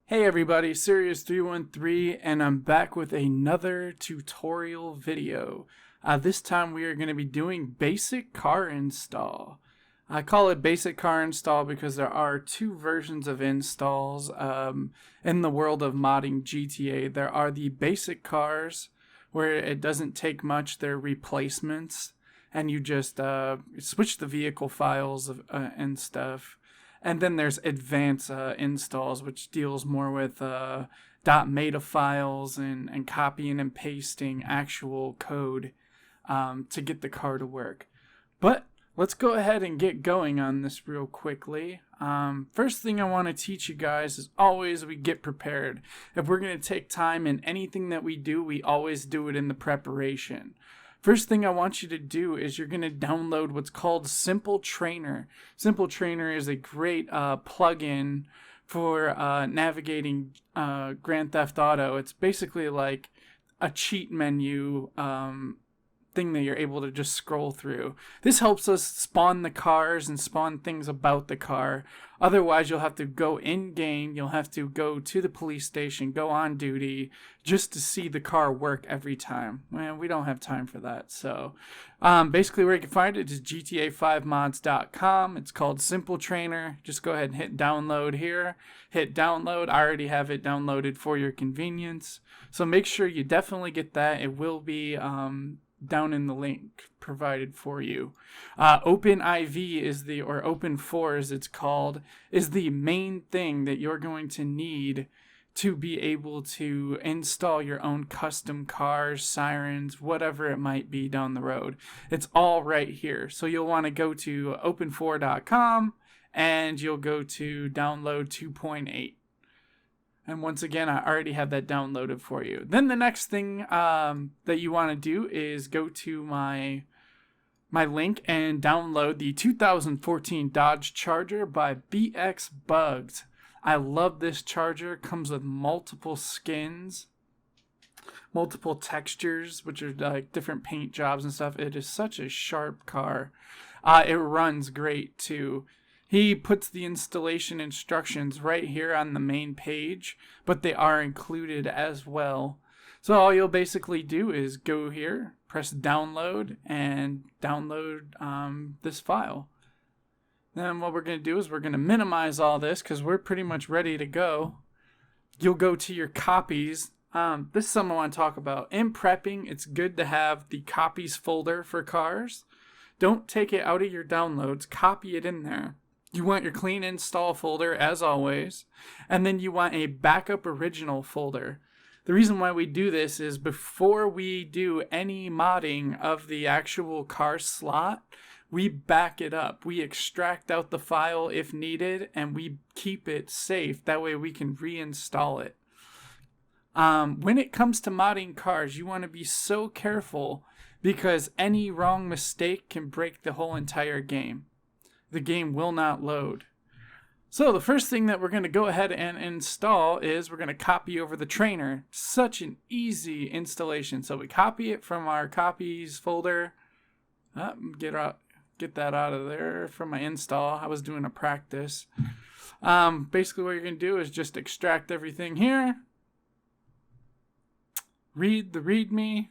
Hey everybody, Serious313, and I'm back with another tutorial video. This time we are going to be doing basic car install. I call it basic car install because there are two versions of installs in the world of modding GTA. There are the basic cars where it doesn't take much, they're replacements, and you just switch the vehicle files and stuff. And then there's advanced installs, which deals more with .meta files and copying and pasting actual code to get the car to work. But let's go ahead and get going on this real quickly. First thing I want to teach you guys is always we get prepared. If we're going to take time in anything that we do, we always do it in the preparation. First thing I want you to do is you're going to download what's called Simple Trainer. Simple Trainer is a great plugin for navigating Grand Theft Auto. It's basically like a cheat menu thing that you're able to just scroll through. This helps us spawn the cars and spawn things about the car. Otherwise, you'll have to go in-game, you'll have to go to the police station, go on duty, just to see the car work every time. Man, we don't have time for that. So basically where you can find it is gta5mods.com. It's called Simple Trainer. Just go ahead and hit download here. Hit download. I already have it downloaded for your convenience. So make sure you definitely get that. It will be down in the link provided for you. OpenIV is or Open4 as it's called, is the main thing that you're going to need to be able to install your own custom cars, sirens, whatever it might be down the road. It's all right here. So you'll want to go to open4.com and you'll go to download 2.8. And once again, I already have that downloaded for you. Then the next thing that you want to do is go to my link and download the 2014 Dodge Charger by BX Bugs. I love this Charger. Comes with multiple skins, multiple textures, which are like different paint jobs and stuff. It is such a sharp car. It runs great too. He puts the installation instructions right here on the main page, but they are included as well. So all you'll basically do is go here, press download, and download this file. Then what we're going to do is we're going to minimize all this because we're pretty much ready to go. You'll go to your copies. This is something I want to talk about. In prepping, it's good to have the copies folder for cars. Don't take it out of your downloads. Copy it in there. You want your clean install folder as always, and then you want a backup original folder. The reason why we do this is before we do any modding of the actual car slot, we back it up. We extract out the file if needed, and we keep it safe. That way we can reinstall it. When it comes to modding cars, you want to be so careful because any wrong mistake can break the whole entire game. The game will not load. So the first thing that we're going to go ahead and install is we're going to copy over the trainer. Such an easy installation. So we copy it from our copies folder. Get that out of there from my install. I was doing a practice. Basically what you're going to do is just extract everything here. Read the README.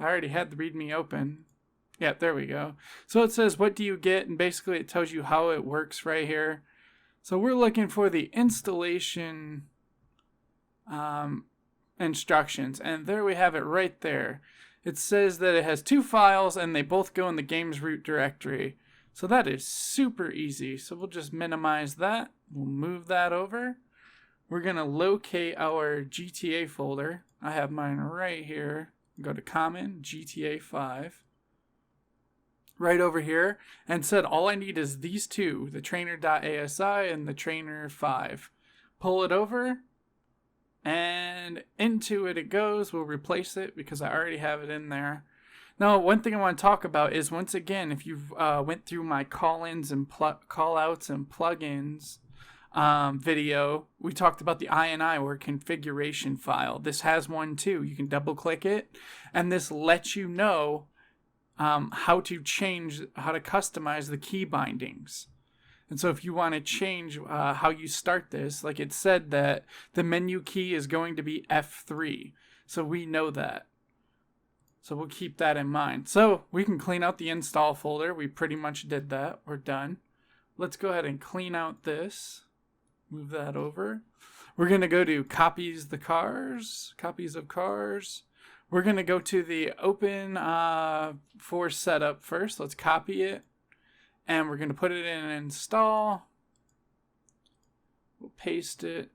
I already had the README open. Yeah, there we go. So it says, what do you get? And basically it tells you how it works right here. So we're looking for the installation instructions. And there we have it right there. It says that it has two files and they both go in the game's root directory. So that is super easy. So we'll just minimize that. We'll move that over. We're going to locate our GTA folder. I have mine right here. Go to Common, GTA 5. Right over here, and said all I need is these two, the trainer.asi and the trainer 5. Pull it over, and into it goes. We'll replace it because I already have it in there. Now, one thing I want to talk about is, once again, if you've went through my call-ins and call-outs and plugins video, we talked about the INI or configuration file. This has one too. You can double-click it, and this lets you know how to customize the key bindings. And so if you want to change how you start this, like it said that the menu key is going to be F3. So we know that. So we'll keep that in mind. So we can clean out the install folder. We pretty much did that. We're done. Let's go ahead and clean out this. Move that over. We're going to go to copies of cars. We're going to go to the open for setup first. Let's copy it. And we're going to put it in install. We'll paste it.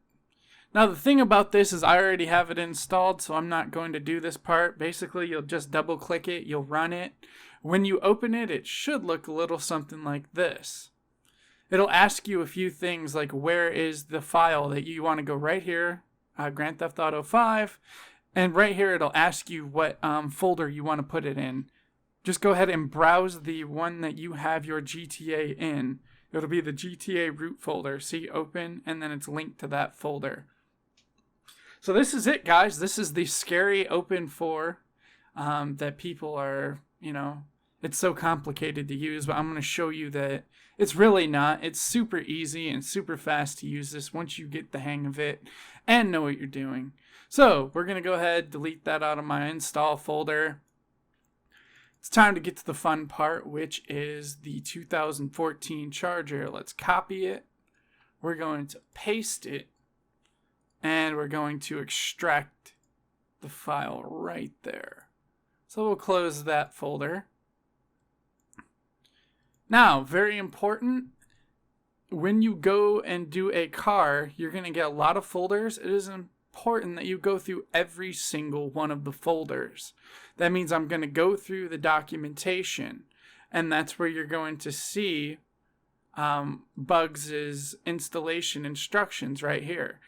Now the thing about this is I already have it installed, so I'm not going to do this part. Basically, you'll just double click it, you'll run it. When you open it, it should look a little something like this. It'll ask you a few things like where is the file that you want to go right here, Grand Theft Auto 5. And right here, it'll ask you what folder you want to put it in. Just go ahead and browse the one that you have your GTA in. It'll be the GTA root folder. See, open, and then it's linked to that folder. So this is it, guys. This is the scary open for that people are, it's so complicated to use, but I'm going to show you that it's really not. It's super easy and super fast to use this once you get the hang of it and know what you're doing. So we're going to go ahead, delete that out of my install folder. It's time to get to the fun part, which is the 2014 Charger. Let's copy it. We're going to paste it. And we're going to extract the file right there. So we'll close that folder. Now, very important, when you go and do a car, you're going to get a lot of folders. It is important that you go through every single one of the folders. That means I'm going to go through the documentation, and that's where you're going to see Bugs' installation instructions right here.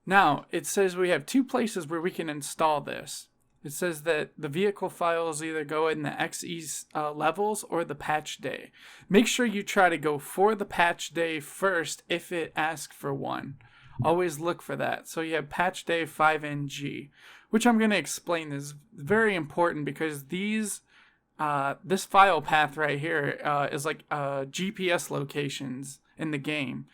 Now, it says we have two places where we can install this. It says that the vehicle files either go in the XE levels or the patch day. Make sure you try to go for the patch day first if it asks for one. Always look for that. So you have patch day 5NG, which I'm going to explain is very important because this file path right here is like GPS locations in the game.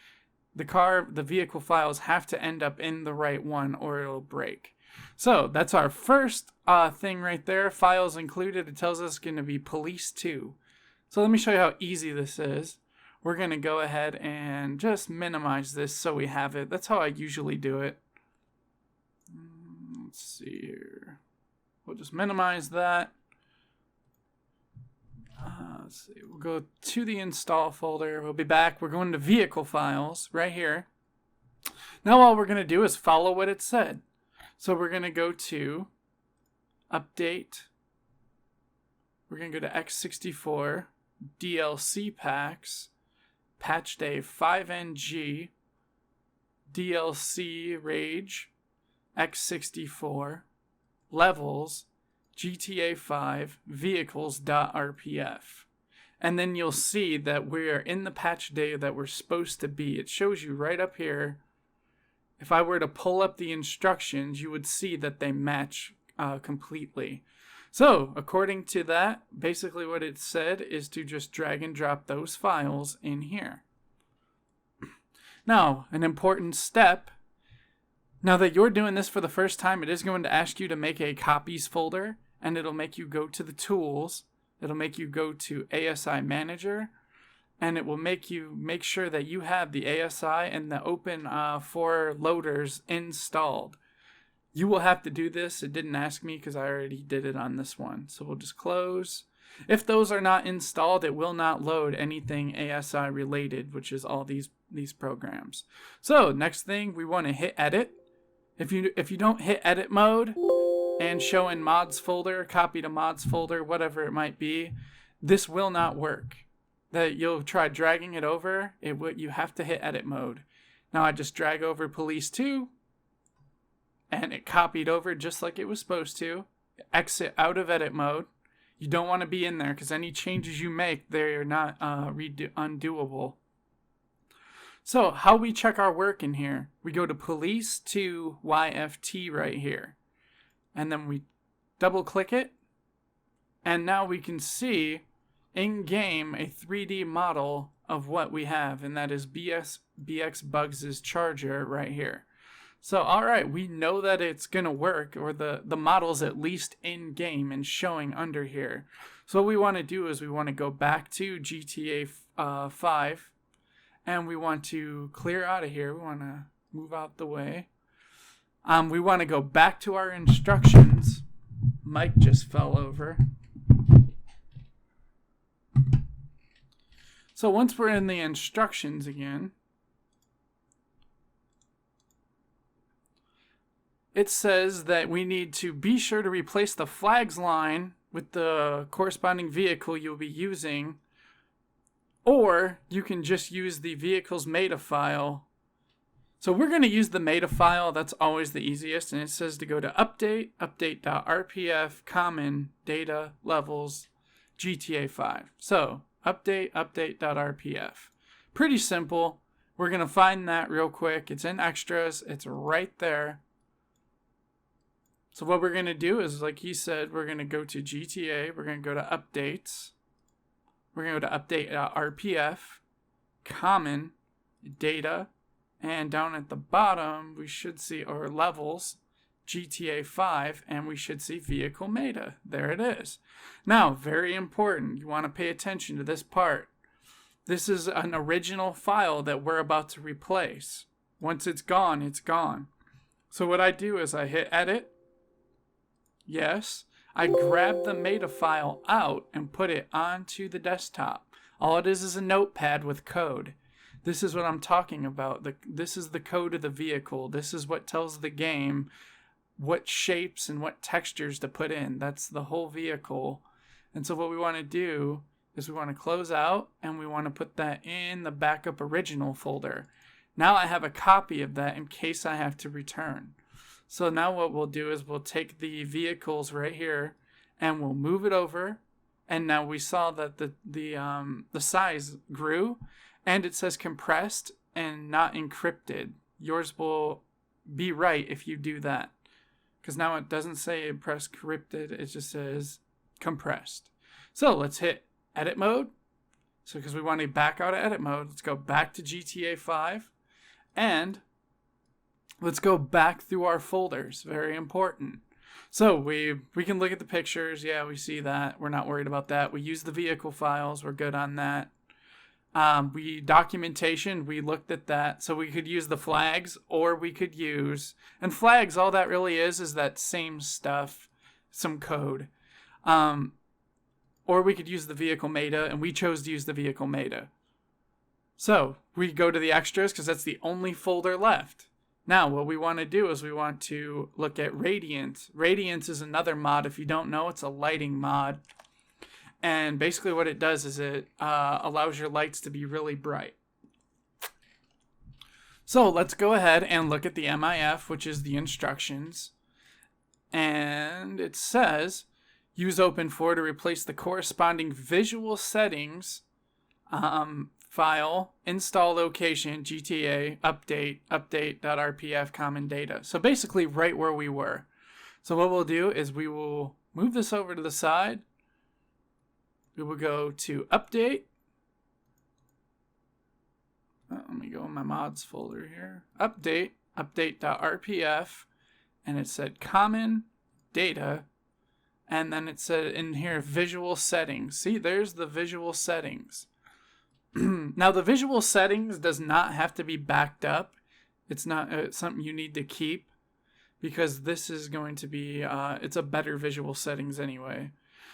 The vehicle files have to end up in the right one or it'll break. So that's our first thing right there. Files included. It tells us it's going to be police 2. So let me show you how easy this is. We're going to go ahead and just minimize this so we have it. That's how I usually do it. Let's see here. We'll just minimize that. Let's see. We'll go to the install folder. We'll be back. We're going to vehicle files right here. Now all we're going to do is follow what it said. So we're going to go to update. We're going to go to X64, DLC packs, patch day 5NG, DLC Rage, X64, levels, GTA 5, vehicles.rpf. And then you'll see that we are in the patch day that we're supposed to be. It shows you right up here. If I were to pull up the instructions, you would see that they match completely. So, according to that, basically what it said is to just drag and drop those files in here. Now, an important step. Now that you're doing this for the first time, it is going to ask you to make a copies folder, and it'll make you go to the tools. It'll make you go to ASI Manager, and it will make you make sure that you have the ASI and the open for loaders installed. You will have to do this. It didn't ask me because I already did it on this one. So we'll just close. If those are not installed, it will not load anything ASI related, which is all these programs. So next thing, we want to hit edit. If you don't hit edit mode and show in mods folder, copy to mods folder, whatever it might be, this will not work. That you'll try dragging it over, you have to hit edit mode. Now I just drag over police 2, and it copied over just like it was supposed to. Exit out of edit mode. You don't want to be in there because any changes you make, they're not undoable. So how we check our work in here, we go to police to YFT right here. And then we double click it. And now we can see in game a 3D model of what we have, and that is BX Bugs' charger right here. So, all right, we know that it's going to work, or the model's at least in game and showing under here. So what we want to do is we want to go back to GTA 5, and we want to clear out of here. We want to move out the way. We want to go back to our instructions. Mike just fell over. So once we're in the instructions again, it says that we need to be sure to replace the flags line with the corresponding vehicle you'll be using, or you can just use the vehicle's meta file. So we're going to use the meta file. That's always the easiest, and it says to go to update.rpf common data levels GTA 5. So update.rpf. Pretty simple. We're going to find that real quick. It's in extras. It's right there. So what we're going to do is, like he said, we're going to go to GTA. We're going to go to updates. We're going to go to update.rpf, common, data, and down at the bottom, we should see our levels, GTA 5, and we should see vehicle meta. There it is. Now, very important. You want to pay attention to this part. This is an original file that we're about to replace. Once it's gone, it's gone. So what I do is I hit edit. Yes. I grab the meta file out and put it onto the desktop. All it is a notepad with code. This is what I'm talking about. This is the code of the vehicle. This is what tells the game what shapes and what textures to put in. That's the whole vehicle. And so what we want to do is we want to close out and we want to put that in the backup original folder. Now I have a copy of that in case I have to return. So now what we'll do is we'll take the vehicles right here and we'll move it over. And now we saw that the size grew, and it says compressed and not encrypted. Yours will be right if you do that, because now it doesn't say press encrypted, it just says compressed. So let's hit edit mode. So because we want to back out of edit mode, let's go back to GTA 5 and let's go back through our folders. Very important. So we can look at the pictures. Yeah, we see that. We're not worried about that. We use the vehicle files. We're good on that. Documentation, we looked at that. So we could use the flags, or we could use, and flags, all that really is that same stuff, some code. Or we could use the vehicle meta, and we chose to use the vehicle meta. So we go to the extras because that's the only folder left. Now, what we want to do is we want to look at Radiance. Radiance is another mod. If you don't know, it's a lighting mod. And basically what it does is it allows your lights to be really bright. So let's go ahead and look at the MIF, which is the instructions. And it says, use Open4 to replace the corresponding visual settings file, install location, GTA, update.rpf common data. So basically right where we were. So what we'll do is we will move this over to the side. We will go to update. Let me go in my mods folder here. Update.rpf, and it said common data, and then it said in here visual settings. See, there's the visual settings. Now the visual settings does not have to be backed up. It's not something you need to keep, because this is going to be it's a better visual settings anyway.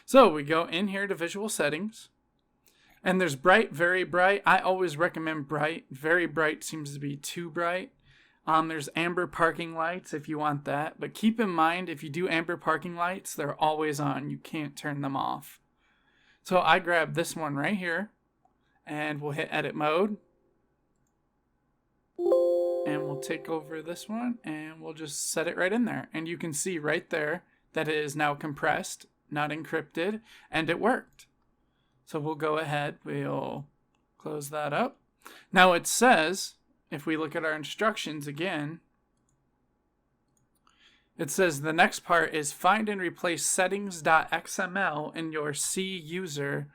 So we go in here to visual settings, and there's bright, very bright. I always recommend bright. Very bright seems to be too bright. There's amber parking lights if you want that, but keep in mind if you do amber parking lights, they're always on. You can't turn them off. So I grab this one right here, and we'll hit edit mode, and we'll take over this one and we'll just set it right in there, and you can see right there that it is now compressed, not encrypted, and it worked. So we'll go ahead, we'll close that up. Now it says, if we look at our instructions again, it says the next part is find and replace settings.xml in your C user.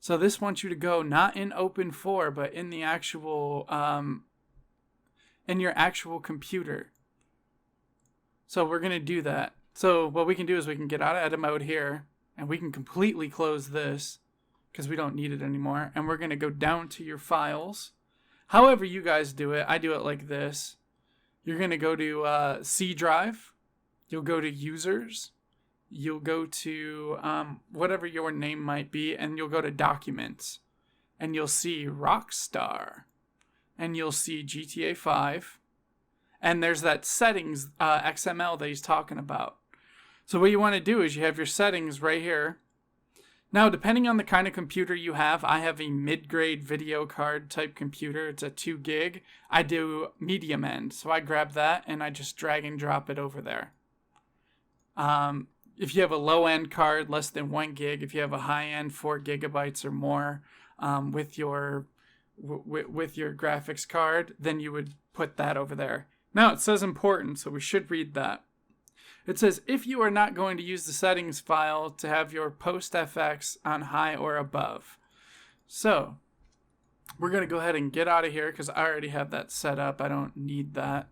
So this wants you to go not in Open4, but in the actual, in your actual computer. So we're going to do that. So what we can do is we can get out of edit mode here, and we can completely close this because we don't need it anymore. And we're going to go down to your files. However you guys do it, I do it like this. You're going to go to C drive. You'll go to users. You'll go to whatever your name might be, and you'll go to documents. And you'll see Rockstar. And you'll see GTA 5. And there's that settings XML that he's talking about. So what you want to do is you have your settings right here. Now, depending on the kind of computer you have, I have a mid-grade video card type computer. It's a 2 gig. I do medium end. So I grab that and I just drag and drop it over there. If you have a low end card, less than 1 gig, if you have a high end 4 gigabytes or more with your graphics card, then you would put that over there. Now it says important, so we should read that. It says, if you are not going to use the settings file to have your post FX on high or above. So we're going to go ahead and get out of here because I already have that set up. I don't need that.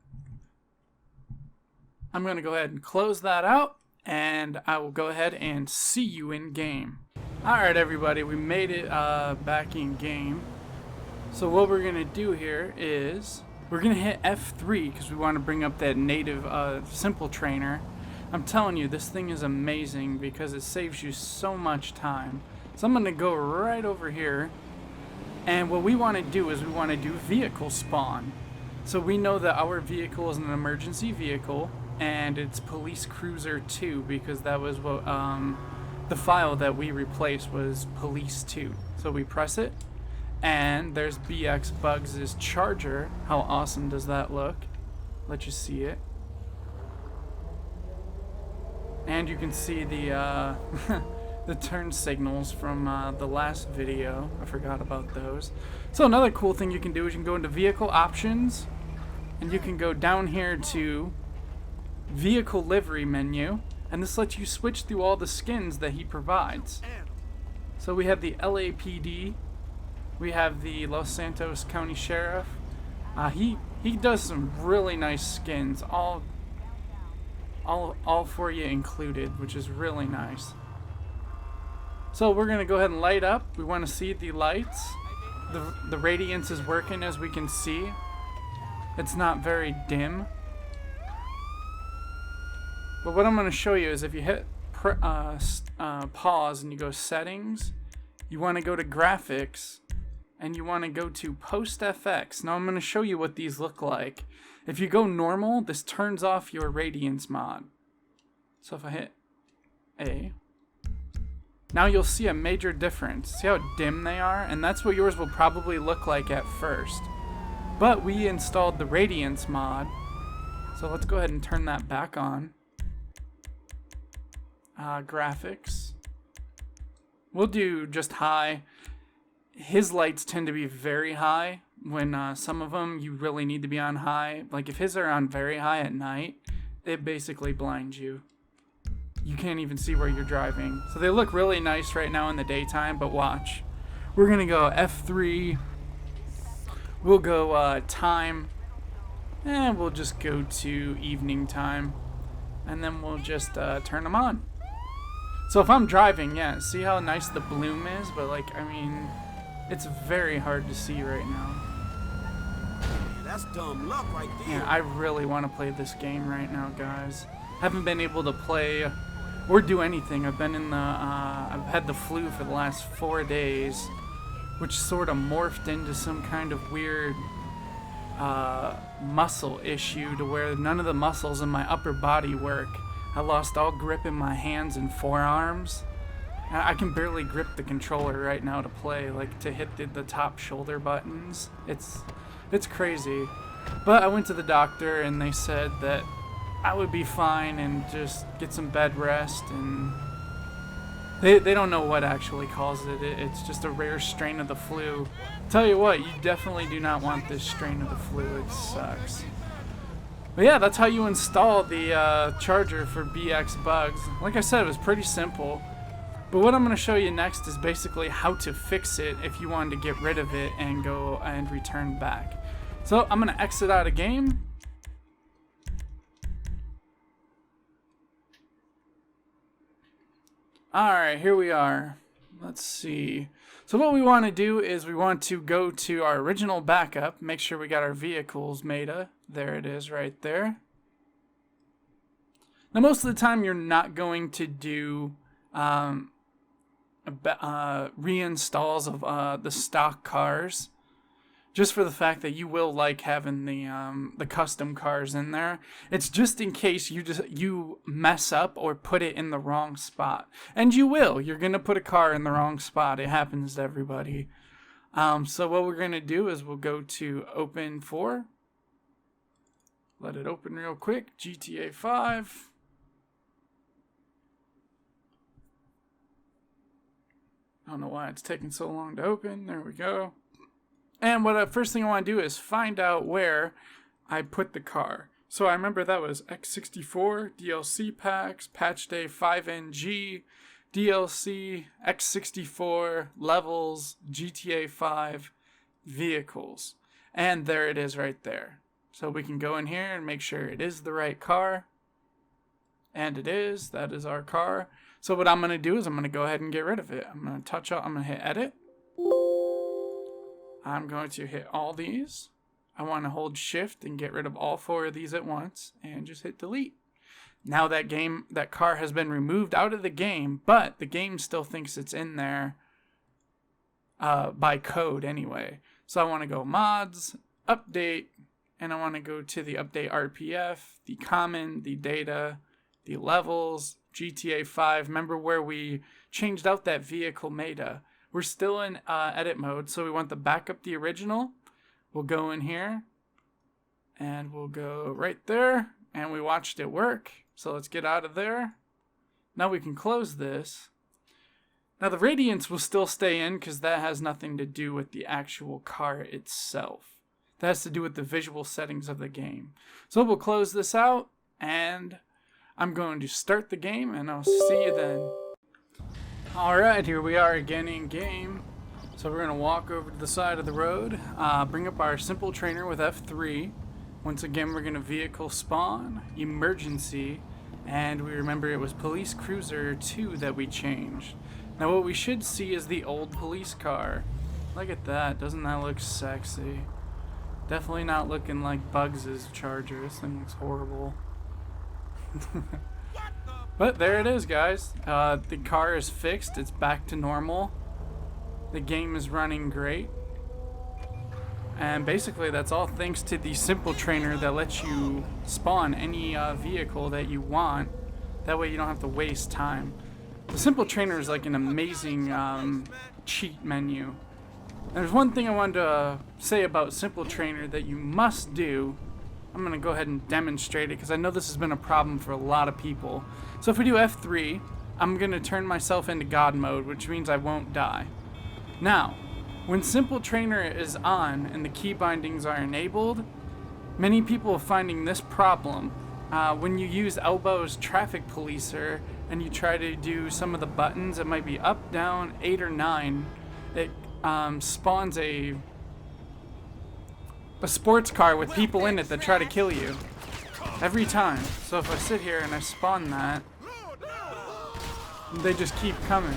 I'm going to go ahead and close that out, and I will go ahead and see you in game. Alright everybody, we made it back in game. So what we're going to do here is we're going to hit F3 because we want to bring up that native simple trainer. I'm telling you, this thing is amazing because it saves you so much time. So I'm going to go right over here. And what we want to do is we want to do vehicle spawn. So we know that our vehicle is an emergency vehicle. And it's Police Cruiser 2 because that was what the file that we replaced was Police 2. So we press it. And there's BX Bugs' Charger. How awesome does that look? Let you see it. And you can see the the turn signals from the last video. I forgot about those. So another cool thing you can do is you can go into Vehicle Options, and you can go down here to Vehicle Livery menu, and this lets you switch through all the skins that he provides. So we have the LAPD, we have the Los Santos County Sheriff. He does some really nice skins, all for you included, which is really nice. So we're gonna go ahead and light up. We want to see the lights. The radiance is working, as we can see. It's not very dim. But what I'm going to show you is if you hit pause and you go settings, you want to go to graphics and you want to go to post FX. Now I'm going to show you what these look like. If you go normal, this turns off your radiance mod. So if I hit A, now you'll see a major difference. See how dim they are? And that's what yours will probably look like at first. But we installed the radiance mod. So let's go ahead and turn that back on. Graphics. We'll do just high. His lights tend to be very high when some of them you really need to be on high. Like if his are on very high at night, it basically blinds you. You can't even see where you're driving. So they look really nice right now in the daytime, but watch. We're gonna go F3. We'll go time. And we'll just go to evening time. And then we'll just turn them on. So if I'm driving, yeah, see how nice the bloom is? But like, I mean, it's very hard to see right now. That's dumb luck right there. Yeah, I really want to play this game right now, guys. Haven't been able to play or do anything. I've been in the, I've had the flu for the last 4 days, which sort of morphed into some kind of weird muscle issue to where none of the muscles in my upper body work. I lost all grip in my hands and forearms. I can barely grip the controller right now to play, like to hit the top shoulder buttons. It's crazy. But I went to the doctor and they said that I would be fine and just get some bed rest, and they don't know what actually causes it. It's just a rare strain of the flu. Tell you what, you definitely do not want this strain of the flu. It sucks. But yeah, that's how you install the charger for BX Bugs. Like I said, it was pretty simple. But what I'm going to show you next is basically how to fix it if you wanted to get rid of it and go and return back. So I'm going to exit out of game. Alright, here we are. Let's see. So what we want to do is we want to go to our original backup, make sure we got our vehicles meta. There it is right there. Now most of the time you're not going to do reinstalls of the stock cars, just for the fact that you will like having the custom cars in there. It's just in case you mess up or put it in the wrong spot, and you will. You're gonna put a car in the wrong spot. It happens to everybody. So what we're gonna do is we'll go to Open 4. Let it open real quick. GTA 5. I don't know why it's taking so long to open. There we go. And first thing I want to do is find out where I put the car. So I remember that was X64, DLC packs, patch day 5NG, DLC, X64, levels, GTA 5, vehicles. And there it is right there. So we can go in here and make sure it is the right car. And it is. That is our car. So what I'm going to do is I'm going to go ahead and get rid of it. I'm going to hit edit. I'm going to hit all these. I want to hold shift and get rid of all 4 of these at once and just hit delete. Now that car has been removed out of the game, but the game still thinks it's in there by code anyway. So I want to go mods, update, and I want to go to the update RPF, the common, the data, the levels, GTA 5. Remember where we changed out that vehicle meta? We're still in edit mode, so we want the backup the original. We'll go in here, and we'll go right there, and we watched it work. So let's get out of there. Now we can close this. Now the radiance will still stay in because that has nothing to do with the actual car itself. That has to do with the visual settings of the game. So we'll close this out, and I'm going to start the game, and I'll see you then. Alright, here we are again in game. So we're going to walk over to the side of the road, bring up our simple trainer with F3. Once again, we're going to vehicle spawn, emergency, and we remember it was police cruiser 2 that we changed. Now what we should see is the old police car. Look at that, doesn't that look sexy? Definitely not looking like Bugs' Charger. This thing looks horrible. But there it is, guys. The car is fixed. It's back to normal. The game is running great. And basically that's all thanks to the simple trainer that lets you spawn any vehicle that you want. That way you don't have to waste time. The simple trainer is like an amazing cheat menu. There's one thing I wanted to say about simple trainer that you must do. I'm going to go ahead and demonstrate it because I know this has been a problem for a lot of people. So if we do F3, I'm going to turn myself into God mode, which means I won't die. Now, when simple trainer is on and the key bindings are enabled, many people are finding this problem. When you use elbow's traffic policer and you try to do some of the buttons, it might be up, down, 8 or 9, it spawns a sports car with people in it that try to kill you every time. So if I sit here and I spawn that, they just keep coming.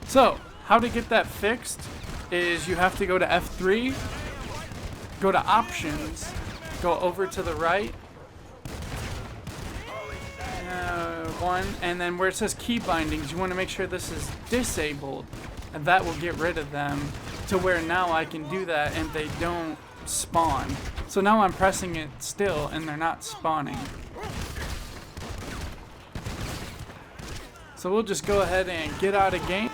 So how to get that fixed is you have to go to F3, go to options, go over to the right, one, and then where it says key bindings, you want to make sure this is disabled, and that will get rid of them to where now I can do that and they don't spawn. So now I'm pressing it still and they're not spawning. So we'll just go ahead and get out of game.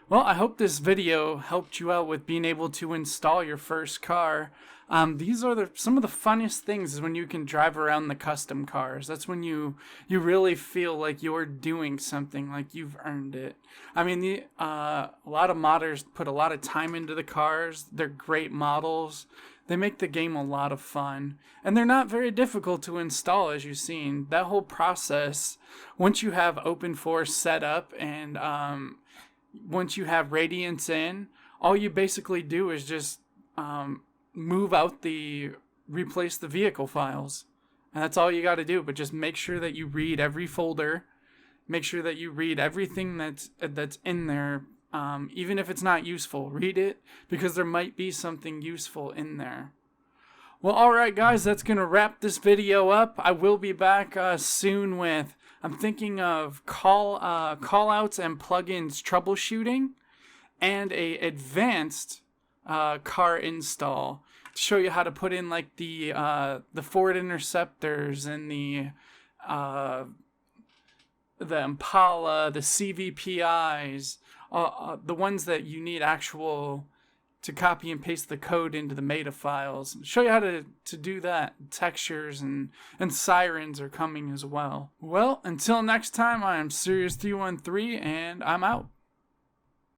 Well, I hope this video helped you out with being able to install your first car. These are some of the funnest things is when you can drive around the custom cars. That's when you really feel like you're doing something, like you've earned it. I mean, a lot of modders put a lot of time into the cars. They're great models. They make the game a lot of fun. And they're not very difficult to install, as you've seen. That whole process, once you have OpenForce set up and once you have Radiance in, all you basically do is just replace the vehicle files. And that's all you got to do. But just make sure that you read every folder. Make sure that you read everything that's in there. Even if it's not useful, read it, because there might be something useful in there. Well, alright guys, that's going to wrap this video up. I will be back soon with, I'm thinking of call outs and plugins troubleshooting, and a advanced car install to show you how to put in like the Ford Interceptors and the Impala, the CVPIs, the ones that you need actual to copy and paste the code into the meta files. Show you how to do that. Textures and sirens are coming as well. Well, until next time, I am Serious313 and I'm out.